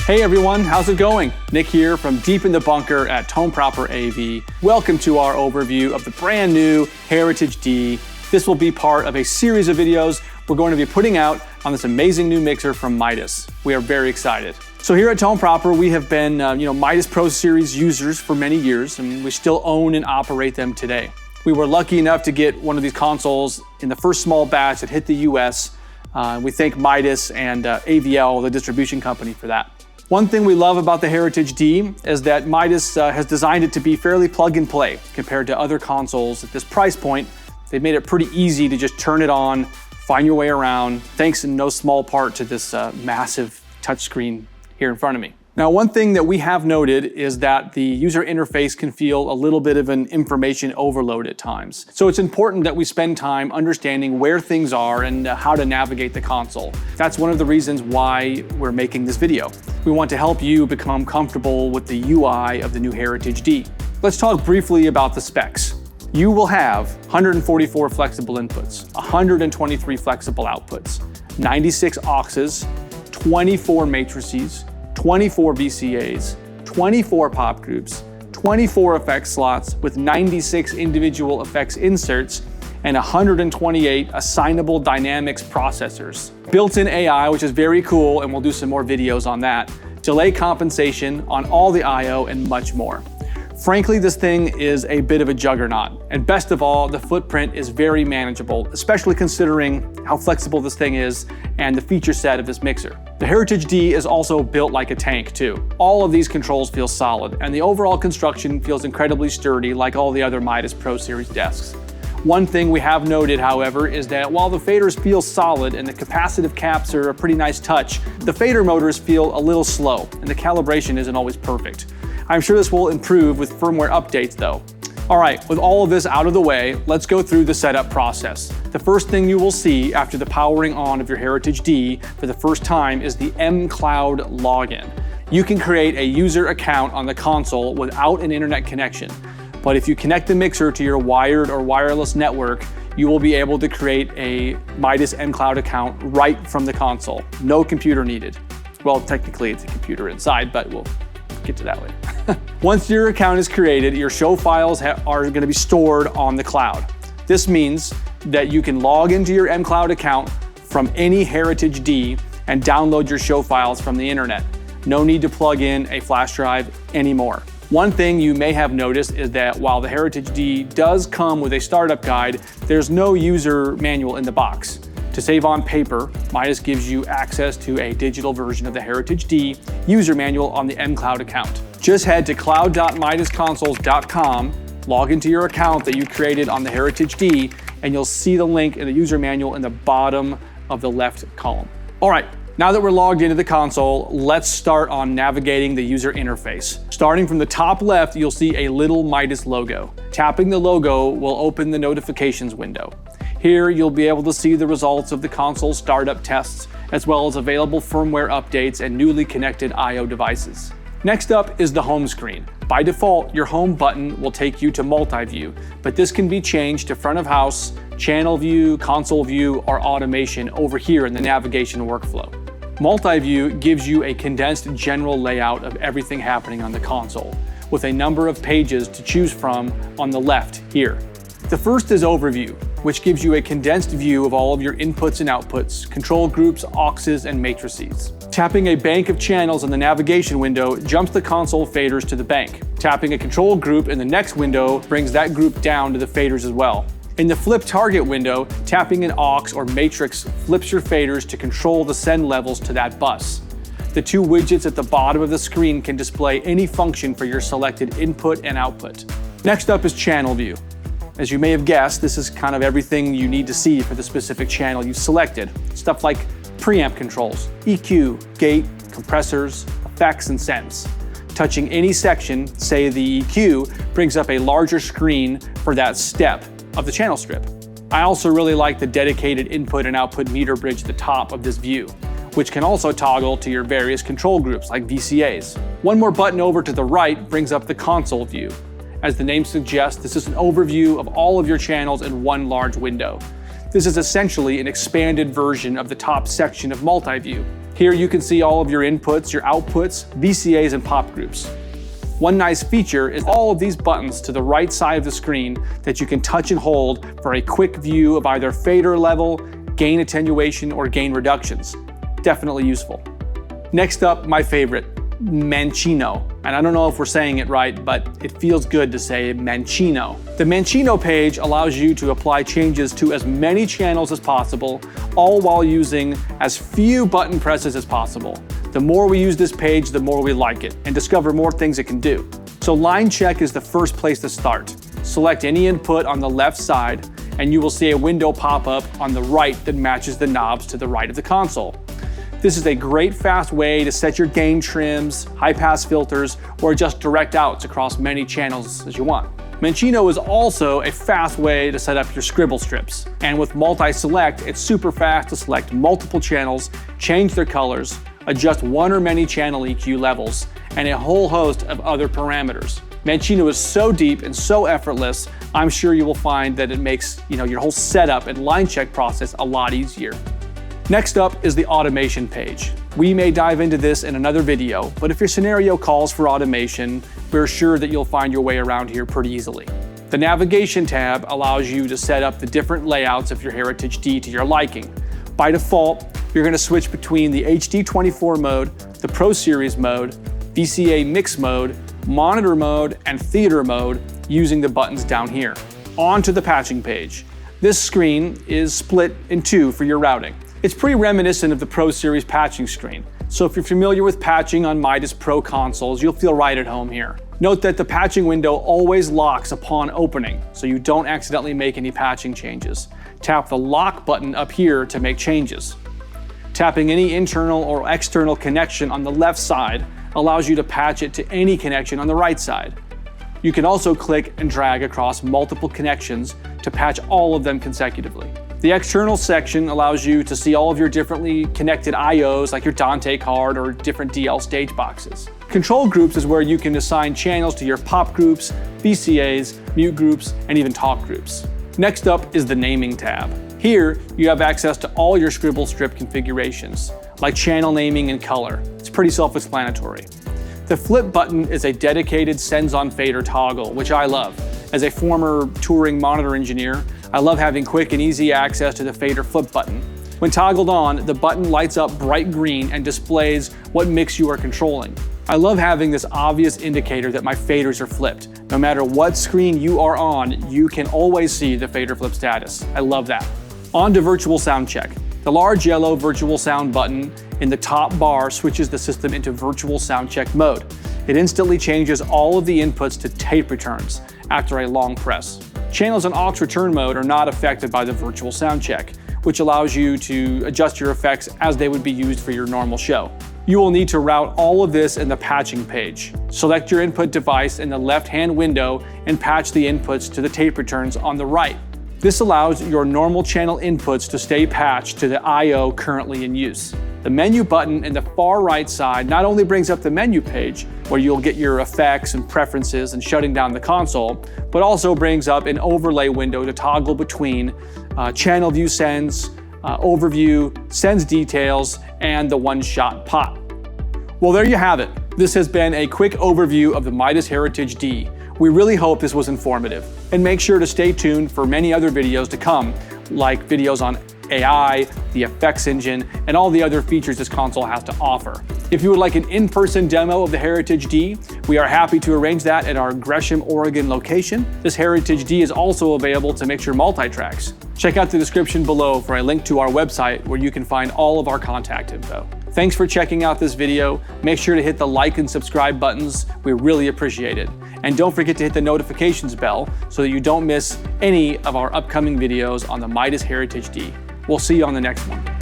Hey everyone, how's it going? Nick here from deep in the bunker at Tone Proper AV. Welcome to our overview of the brand new Heritage D. This will be part of a series of videos we're going to be putting out on this amazing new mixer from Midas. We are very excited. So here at Tone Proper, we have been Midas Pro Series users for many years, and we still own and operate them today. We were lucky enough to get one of these consoles in the first small batch that hit the US. We thank Midas and AVL, the distribution company, for that. One thing we love about the Heritage D is that Midas has designed it to be fairly plug and play compared to other consoles at this price point. They've made it pretty easy to just turn it on, find your way around, thanks in no small part to this massive touchscreen here in front of me. Now, one thing that we have noted is that the user interface can feel a little bit of an information overload at times. So it's important that we spend time understanding where things are and how to navigate the console. That's one of the reasons why we're making this video. We want to help you become comfortable with the UI of the new Heritage D. Let's talk briefly about the specs. You will have 144 flexible inputs, 123 flexible outputs, 96 auxes, 24 matrices, 24 VCAs, 24 pop groups, 24 effects slots with 96 individual effects inserts, and 128 assignable dynamics processors. Built-in AI, which is very cool, and we'll do some more videos on that, delay compensation on all the I/O, and much more. Frankly, this thing is a bit of a juggernaut. And best of all, the footprint is very manageable, especially considering how flexible this thing is and the feature set of this mixer. The Heritage D is also built like a tank too. All of these controls feel solid, and the overall construction feels incredibly sturdy like all the other Midas Pro Series desks. One thing we have noted, however, is that while the faders feel solid and the capacitive caps are a pretty nice touch, the fader motors feel a little slow, and the calibration isn't always perfect. I'm sure this will improve with firmware updates though. All right, with all of this out of the way, let's go through the setup process. The first thing you will see after the powering on of your Heritage D for the first time is the mCloud login. You can create a user account on the console without an internet connection, but if you connect the mixer to your wired or wireless network, you will be able to create a Midas mCloud account right from the console. No computer needed. Well, technically it's a computer inside, but we'll get to that later. Once your account is created, your show files are going to be stored on the cloud. This means that you can log into your mCloud account from any Heritage D and download your show files from the internet. No need to plug in a flash drive anymore. One thing you may have noticed is that while the Heritage D does come with a startup guide, there's no user manual in the box. To save on paper, Midas gives you access to a digital version of the Heritage D user manual on the mCloud account. Just head to cloud.midasconsoles.com, log into your account that you created on the Heritage D, and you'll see the link in the user manual in the bottom of the left column. All right, now that we're logged into the console, let's start on navigating the user interface. Starting from the top left, you'll see a little Midas logo. Tapping the logo will open the notifications window. Here, you'll be able to see the results of the console startup tests, as well as available firmware updates and newly connected I/O devices. Next up is the home screen. By default, your home button will take you to multi-view, but this can be changed to front of house, channel view, console view, or automation over here in the navigation workflow. Multi-view gives you a condensed general layout of everything happening on the console, with a number of pages to choose from on the left here. The first is Overview, which gives you a condensed view of all of your inputs and outputs, control groups, auxes, and matrices. Tapping a bank of channels in the navigation window jumps the console faders to the bank. Tapping a control group in the next window brings that group down to the faders as well. In the Flip Target window, tapping an aux or matrix flips your faders to control the send levels to that bus. The two widgets at the bottom of the screen can display any function for your selected input and output. Next up is Channel View. As you may have guessed, this is kind of everything you need to see for the specific channel you've selected. Stuff like preamp controls, EQ, gate, compressors, effects, and sends. Touching any section, say the EQ, brings up a larger screen for that step of the channel strip. I also really like the dedicated input and output meter bridge at the top of this view, which can also toggle to your various control groups like VCAs. One more button over to the right brings up the console view. As the name suggests, this is an overview of all of your channels in one large window. This is essentially an expanded version of the top section of multi-view. Here you can see all of your inputs, your outputs, VCAs, and pop groups. One nice feature is all of these buttons to the right side of the screen that you can touch and hold for a quick view of either fader level, gain attenuation, or gain reductions. Definitely useful. Next up, my favorite, Mancino. And I don't know if we're saying it right, but it feels good to say Mancino. The Mancino page allows you to apply changes to as many channels as possible, all while using as few button presses as possible. The more we use this page, the more we like it and discover more things it can do. So line check is the first place to start. Select any input on the left side and you will see a window pop up on the right that matches the knobs to the right of the console. This is a great fast way to set your gain trims, high pass filters, or adjust direct outs across many channels as you want. Mancino is also a fast way to set up your scribble strips. And with multi-select, it's super fast to select multiple channels, change their colors, adjust one or many channel EQ levels, and a whole host of other parameters. Mancino is so deep and so effortless, I'm sure you will find that it makes your whole setup and line check process a lot easier. Next up is the automation page. We may dive into this in another video, but if your scenario calls for automation, we're sure that you'll find your way around here pretty easily. The navigation tab allows you to set up the different layouts of your Heritage D to your liking. By default, you're going to switch between the HD24 mode, the Pro Series mode, VCA mix mode, monitor mode, and theater mode using the buttons down here. On to the patching page. This screen is split in two for your routing. It's pretty reminiscent of the Pro Series patching screen, so if you're familiar with patching on Midas Pro consoles, you'll feel right at home here. Note that the patching window always locks upon opening, so you don't accidentally make any patching changes. Tap the lock button up here to make changes. Tapping any internal or external connection on the left side allows you to patch it to any connection on the right side. You can also click and drag across multiple connections to patch all of them consecutively. The external section allows you to see all of your differently connected IOs like your Dante card or different DL stage boxes. Control groups is where you can assign channels to your pop groups, VCAs, mute groups, and even talk groups. Next up is the naming tab. Here, you have access to all your scribble strip configurations, like channel naming and color. It's pretty self-explanatory. The flip button is a dedicated sends on fader toggle, which I love. As a former touring monitor engineer, I love having quick and easy access to the fader flip button. When toggled on, the button lights up bright green and displays what mix you are controlling. I love having this obvious indicator that my faders are flipped. No matter what screen you are on, you can always see the fader flip status. I love that. On to virtual sound check. The large yellow virtual sound button in the top bar switches the system into virtual sound check mode. It instantly changes all of the inputs to tape returns after a long press. Channels in aux return mode are not affected by the virtual sound check, which allows you to adjust your effects as they would be used for your normal show. You will need to route all of this in the patching page. Select your input device in the left-hand window and patch the inputs to the tape returns on the right. This allows your normal channel inputs to stay patched to the I/O currently in use. The menu button in the far right side not only brings up the menu page, where you'll get your effects and preferences and shutting down the console, but also brings up an overlay window to toggle between channel view sends, overview, sends details, and the one-shot pop. Well, there you have it. This has been a quick overview of the Midas Heritage D. We really hope this was informative, and make sure to stay tuned for many other videos to come, like videos on AI, the effects engine, and all the other features this console has to offer. If you would like an in-person demo of the Heritage D, we are happy to arrange that at our Gresham, Oregon location. This Heritage D is also available to mix your multi-tracks. Check out the description below for a link to our website where you can find all of our contact info. Thanks for checking out this video. Make sure to hit the like and subscribe buttons. We really appreciate it. And don't forget to hit the notifications bell so that you don't miss any of our upcoming videos on the Midas Heritage D. We'll see you on the next one.